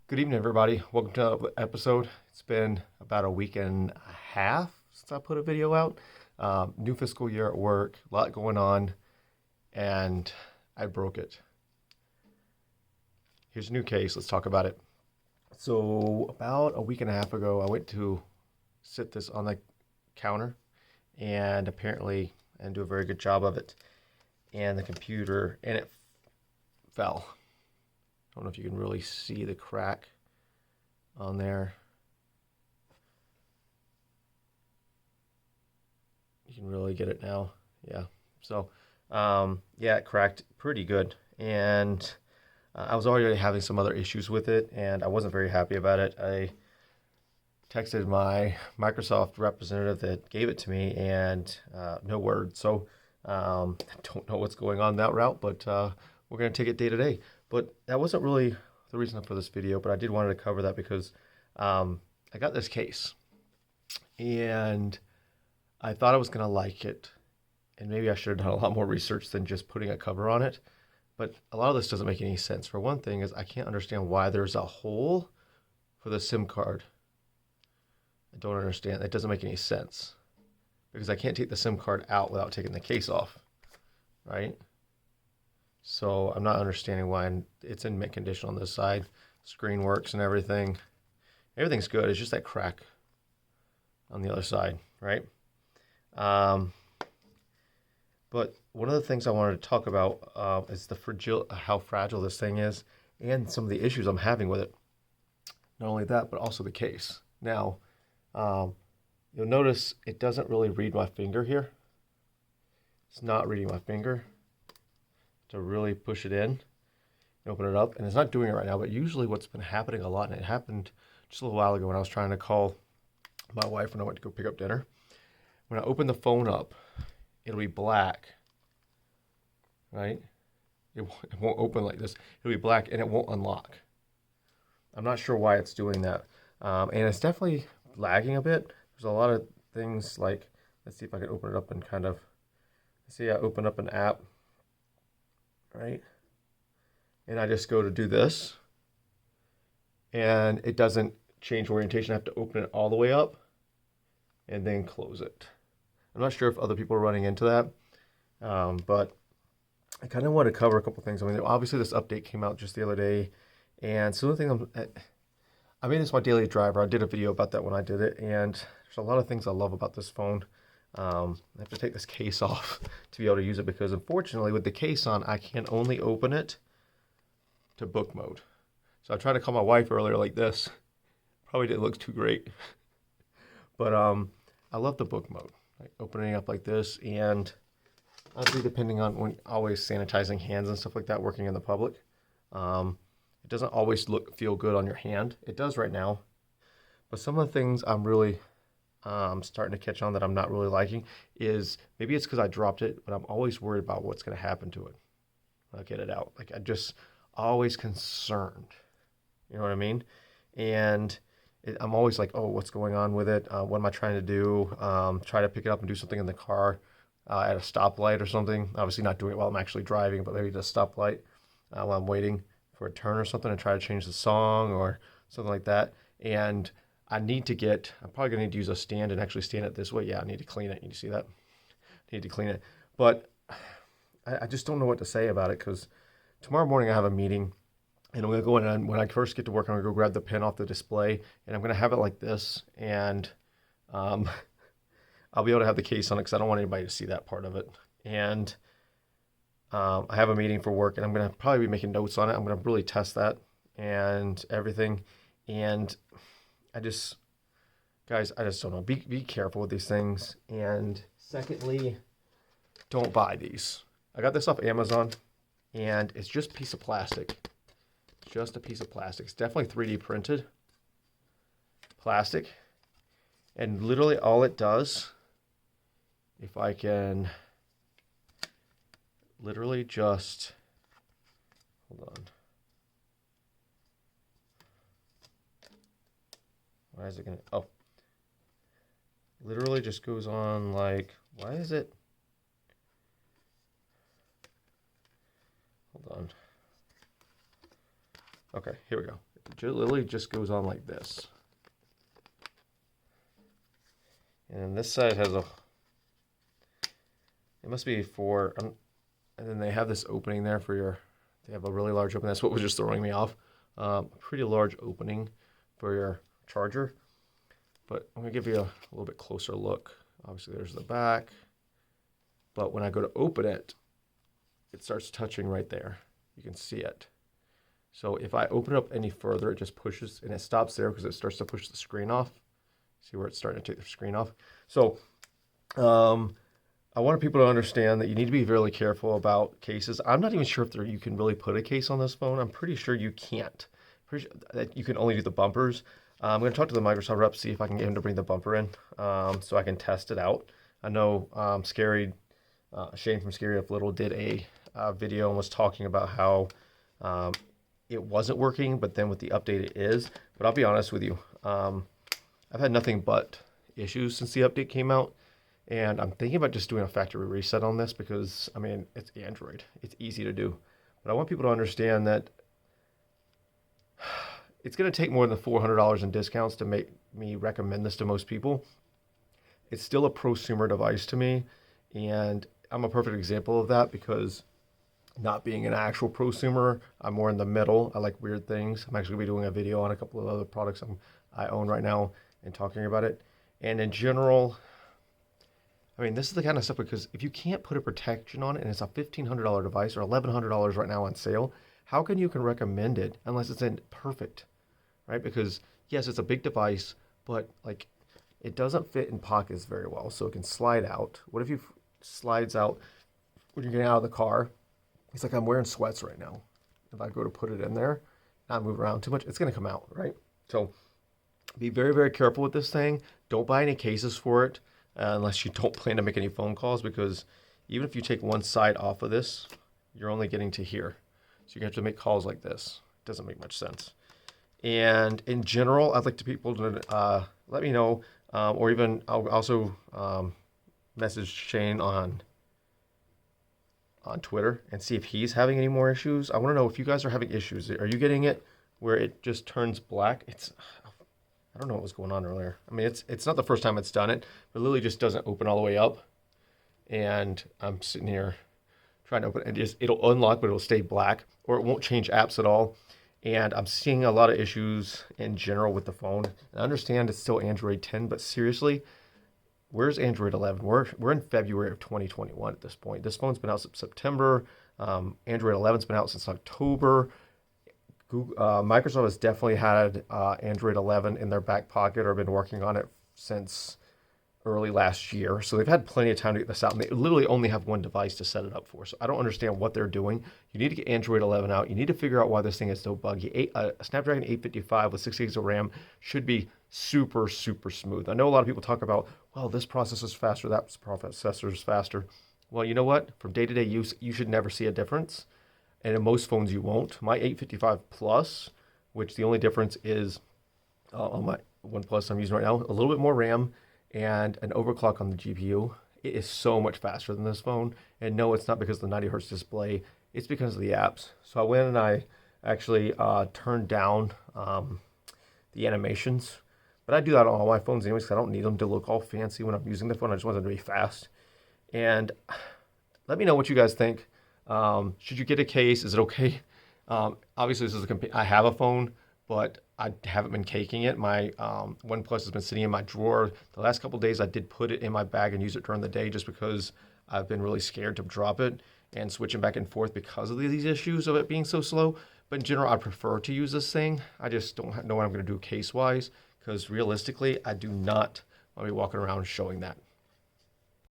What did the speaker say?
Good evening, everybody. Welcome to the episode. It's been about a week and a half since I put a video out. New fiscal year at work, a lot going on, and I broke it. Here's a new case. Let's talk about it. So, about a week and a half ago, I went to sit this on the counter, and apparently, I didn't do a very good job of it. And the computer, and it fell. I don't know if you can really see the crack on there. You can really get it now. Yeah. So, yeah, it cracked pretty good. And I was already having some other issues with it, and I wasn't very happy about it. I texted my Microsoft representative that gave it to me, and no word. So, I don't know what's going on that route, but we're going to take it day to day. But that wasn't really the reason for this video, but I did wanted to cover that because I got this case, and I thought I was going to like it, and maybe I should have done a lot more research than just putting a cover on it. But a lot of this doesn't make any sense. For one thing, is I can't understand why there's a hole for the SIM card. I don't understand. That doesn't make any sense because I can't take the SIM card out without taking the case off, right? So I'm not understanding why it's in mint condition on this side. Screen works and everything. Everything's good. It's just that crack on the other side, right? But one of the things I wanted to talk about is how fragile this thing is and some of the issues I'm having with it. Not only that, but also the case. Now, you'll notice it doesn't really read my finger here. It's not reading my finger to really push it in and open it up. And it's not doing it right now, but usually what's been happening a lot, and it happened just a little while ago when I was trying to call my wife when I went to go pick up dinner. When I open the phone up, it'll be black, right? It won't open like this. It'll be black and it won't unlock. I'm not sure why it's doing that. And it's definitely lagging a bit. There's a lot of things like, let's see if I can open it up and kind of, see I open up an app, right? And I just go to do this and it doesn't change orientation. I have to open it all the way up and then close it. I'm not sure if other people are running into that, but I kind of want to cover a couple things. I mean, obviously this update came out just the other day, and so the thing I made this my daily driver. I did a video about that when I did it, and there's a lot of things I love about this phone. I have to take this case off to be able to use it because unfortunately with the case on, I can only open it to book mode. So I tried to call my wife earlier like this. Probably didn't look too great, but I love the book mode. Like opening up like this, and obviously depending on when always sanitizing hands and stuff like that, working in the public, it doesn't always feel good on your hand. It does right now, but some of the things I'm really starting to catch on that I'm not really liking is maybe it's because I dropped it, but I'm always worried about what's going to happen to it when I get it out. Like I just always concerned, you know what I mean? And I'm always like, oh, what's going on with it? What am I trying to do? Try to pick it up and do something in the car at a stoplight or something. Obviously not doing it while I'm actually driving, but maybe at a stoplight while I'm waiting for a turn or something and try to change the song or something like that. And I'm probably going to need to use a stand and actually stand it this way. Yeah, I need to clean it. You see that? I need to clean it. But I just don't know what to say about it because tomorrow morning I have a meeting. And I'm going to go in, and when I first get to work, I'm going to go grab the pen off the display, and I'm going to have it like this, and I'll be able to have the case on it because I don't want anybody to see that part of it. And I have a meeting for work, and I'm going to probably be making notes on it. I'm going to really test that and everything. And guys, I just don't know. Be careful with these things. And secondly, don't buy these. I got this off Amazon, and it's just a piece of plastic. Just a piece of plastic. It's definitely 3D printed plastic. And literally all it does, if I can literally just, hold on. Why is it going to, oh. Literally just goes on like, why is it? Hold on. Okay, here we go. It literally just goes on like this. And this side has a, it must be for, and then they have this opening there for your, they have a really large opening. That's what was just throwing me off. Pretty large opening for your charger. But I'm going to give you a little bit closer look. Obviously, there's the back. But when I go to open it, it starts touching right there. You can see it. So if I open it up any further, it just pushes, and it stops there because it starts to push the screen off. See where it's starting to take the screen off? So I want people to understand that you need to be really careful about cases. I'm not even sure if you can really put a case on this phone. I'm pretty sure you can't. Pretty sure that you can only do the bumpers. I'm going to talk to the Microsoft rep, see if I can get him to bring the bumper in so I can test it out. I know Shane from Scary Up Little did a video and was talking about how it wasn't working, but then with the update it is. But I'll be honest with you, I've had nothing but issues since the update came out. And I'm thinking about just doing a factory reset on this because, I mean, it's Android. It's easy to do. But I want people to understand that it's going to take more than $400 in discounts to make me recommend this to most people. It's still a prosumer device to me. And I'm a perfect example of that because not being an actual prosumer, I'm more in the middle. I like weird things. I'm actually going to be doing a video on a couple of other products I own right now and talking about it. And in general, I mean, this is the kind of stuff because if you can't put a protection on it and it's a $1,500 device or $1,100 right now on sale, how can you recommend it unless it's in perfect, right? Because yes, it's a big device, but like it doesn't fit in pockets very well, so it can slide out. What if you slides out when you're getting out of the car? It's like I'm wearing sweats right now. If I go to put it in there, not move around too much, it's going to come out, right? So be very, very careful with this thing. Don't buy any cases for it. Unless you don't plan to make any phone calls, because even if you take one side off of this, you're only getting to here. So you have to make calls like this. It doesn't make much sense. And in general, I'd like to people to let me know, or even I'll also message Shane on Twitter and see if he's having any more issues. I want to know if you guys are having issues. Are you getting it where it just turns black? I don't know what was going on earlier. I mean, it's not the first time it's done it, but it literally just doesn't open all the way up. And I'm sitting here trying to open it. And it'll unlock, but it'll stay black, or it won't change apps at all. And I'm seeing a lot of issues in general with the phone. I understand it's still Android 10, but seriously, where's Android 11? We're in February of 2021 at this point. This phone's been out since September. Android 11's been out since October. Microsoft has definitely had Android 11 in their back pocket or been working on it since early last year. So they've had plenty of time to get this out, and they literally only have one device to set it up for. So I don't understand what they're doing. You need to get Android 11 out. You need to figure out why this thing is so buggy. A Snapdragon 855 with 6 gigs of RAM should be super, super smooth. I know a lot of people talk about, well, this processor is faster, that processor is faster. Well, you know what? From day-to-day use, you should never see a difference. And in most phones, you won't. My 855 Plus, which the only difference is on my OnePlus I'm using right now, a little bit more RAM and an overclock on the GPU. It is so much faster than this phone. And no, it's not because of the 90 hertz display. It's because of the apps. So I went and I actually turned down the animations. But I do that on all my phones anyways because I don't need them to look all fancy when I'm using the phone. I just want them to be fast. And let me know what you guys think. Should you get a case? Is it okay? Obviously, this is I have a phone, but I haven't been caking it. My OnePlus has been sitting in my drawer. The last couple of days, I did put it in my bag and use it during the day just because I've been really scared to drop it and switching back and forth because of these issues of it being so slow. But in general, I prefer to use this thing. I just don't know what I'm going to do case-wise because realistically, I do not want to be walking around showing that.